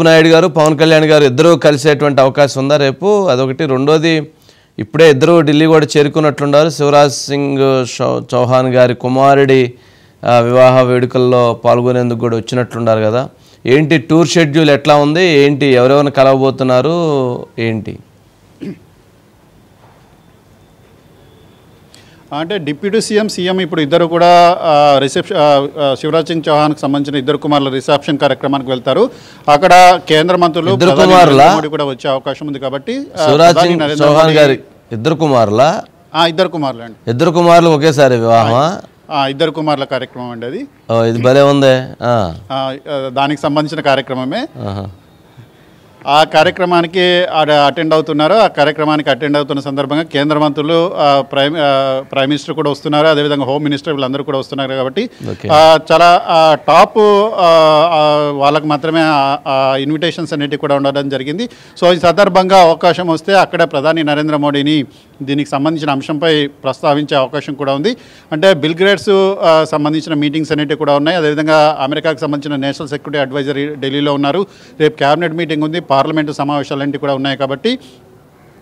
నాయుడు గారు పవన్ కళ్యాణ్ గారు ఇద్దరూ కలిసేటువంటి అవకాశం ఉందా రేపు? అదొకటి. రెండోది, ఇప్పుడే ఇద్దరు ఢిల్లీ కూడా చేరుకున్నట్లున్నారు. శివరాజ్ సింగ్ చౌహాన్ గారి కుమారుడి వివాహ వేడుకల్లో పాల్గొనేందుకు కూడా వచ్చినట్లున్నారు కదా. ఏంటి టూర్ షెడ్యూల్ ఎట్లా ఉంది? ఏంటి ఎవరెవరిని కలవబోతున్నారు ఏంటి? అంటే డిప్యూటీ సీఎం ఇప్పుడు ఇద్దరు కూడా శివరాజ్ సింగ్ చౌహాన్కి సంబంధించిన ఇద్దరు కుమారుల రిసెప్షన్ కార్యక్రమానికి వెళ్తారు. అక్కడ కేంద్ర మంత్రులు మోడీ కూడా వచ్చే అవకాశం ఉంది. కాబట్టి శివరాజ్ సింగ్ చౌహాన్ గారి ఇద్దరు కుమారులా? ఇద్దరు కుమారులు అండి. ఇద్దరు కుమారులు ఒకేసారి వివాహమా? ఇద్దరు కుమారుల కార్యక్రమం అండి అది. ఇది భలే ఉందే. దానికి సంబంధించిన కార్యక్రమమే. ఆ కార్యక్రమానికి అటెండ్ అవుతున్నారు. ఆ కార్యక్రమానికి అటెండ్ అవుతున్న సందర్భంగా కేంద్ర మంత్రులు, ప్రైమ్ మినిస్టర్ కూడా వస్తున్నారు, అదేవిధంగా హోమ్ మినిస్టర్ వీళ్ళందరూ కూడా వస్తున్నారు. కాబట్టి చాలా టాప్ వాళ్ళకు మాత్రమే ఇన్విటేషన్స్ అనేటివి కూడా ఉండడం జరిగింది. సో ఈ సందర్భంగా అవకాశం వస్తే అక్కడ ప్రధాని నరేంద్ర మోడీని దీనికి సంబంధించిన అంశంపై ప్రస్తావించే అవకాశం కూడా ఉంది. అంటే బిల్ గేట్స్ సంబంధించిన మీటింగ్స్ అనేటివి కూడా ఉన్నాయి. అదేవిధంగా అమెరికాకు సంబంధించిన నేషనల్ సెక్యూరిటీ అడ్వైజర్ ఢిల్లీలో ఉన్నారు. రేపు క్యాబినెట్ మీటింగ్ ఉంది, పార్లమెంటు సమావేశాలు కూడా ఉన్నాయి. కాబట్టి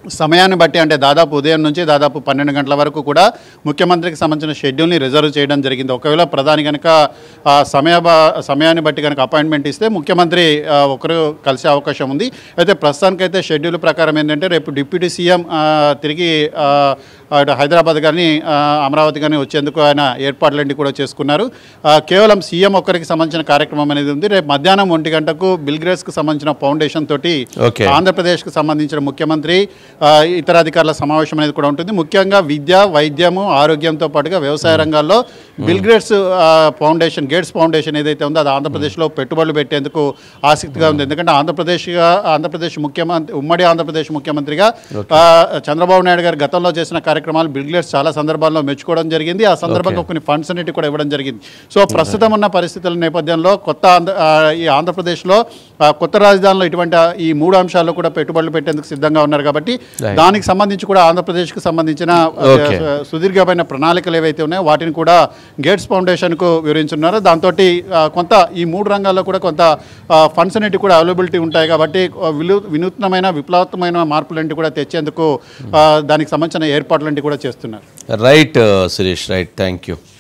సమయాన్ని బట్టి అంటే దాదాపు ఉదయం నుంచి దాదాపు 12 గంటల వరకు కూడా ముఖ్యమంత్రికి సంబంధించిన షెడ్యూల్ని రిజర్వ్ చేయడం జరిగింది. ఒకవేళ ప్రధాని కనుక సమయాన్ని బట్టి కనుక అపాయింట్మెంట్ ఇస్తే ముఖ్యమంత్రి ఒకరు కలిసే అవకాశం ఉంది. అయితే ప్రస్తుతానికైతే షెడ్యూల్ ప్రకారం ఏంటంటే రేపు డిప్యూటీ సీఎం తిరిగి హైదరాబాద్ కానీ అమరావతి కానీ వచ్చేందుకు ఆయన ఏర్పాట్లన్నీ కూడా చేసుకున్నారు. కేవలం సీఎం ఒక్కరికి సంబంధించిన కార్యక్రమం అనేది ఉంది. రేపు మధ్యాహ్నం 1 గంటకు బిల్ గేట్స్కి సంబంధించిన ఫౌండేషన్ తోటి ఆంధ్రప్రదేశ్కి సంబంధించిన ముఖ్యమంత్రి ఇతర అధికారుల సమావేశం అనేది కూడా ఉంటుంది. ముఖ్యంగా విద్య, వైద్యము, ఆరోగ్యంతో పాటుగా వ్యవసాయ రంగాల్లో బిల్ గేట్స్ గేట్స్ ఫౌండేషన్ ఏదైతే ఉందో అది ఆంధ్రప్రదేశ్లో పెట్టుబడులు పెట్టేందుకు ఆసక్తిగా ఉంది. ఎందుకంటే ఆంధ్రప్రదేశ్ ముఖ్యమంత్రి, ఉమ్మడి ఆంధ్రప్రదేశ్ ముఖ్యమంత్రిగా చంద్రబాబు నాయుడు గారు గతంలో చేసిన కార్యక్రమాలు బిల్ గేట్స్ చాలా సందర్భాల్లో మెచ్చుకోవడం జరిగింది. ఆ సందర్భంగా కొన్ని ఫండ్స్ అనేవి కూడా ఇవ్వడం జరిగింది. సో ప్రస్తుతం ఉన్న పరిస్థితుల నేపథ్యంలో ఈ ఆంధ్రప్రదేశ్లో కొత్త రాజధానిలో ఇటువంటి ఈ 3 అంశాల్లో కూడా పెట్టుబడులు పెట్టేందుకు సిద్ధంగా ఉన్నారు. కాబట్టి దానికి సంబంధించి కూడా ఆంధ్రప్రదేశ్కి సంబంధించిన సుదీర్ఘమైన ప్రణాళికలు ఏవైతే ఉన్నాయో వాటిని కూడా గేట్స్ ఫౌండేషన్కు వివరించున్నారు. దాంతో కొంత ఈ 3 రంగాల్లో కూడా కొంత ఫండ్స్ అనేవి కూడా అవైలబిలిటీ ఉంటాయి. కాబట్టి వినూత్నమైన విప్లవాత్మకమైన మార్పులంటి కూడా తెచ్చేందుకు దానికి సంబంధించిన ఏర్పాట్లంటి కూడా చేస్తున్నారు. Right Shirish, right, thank you.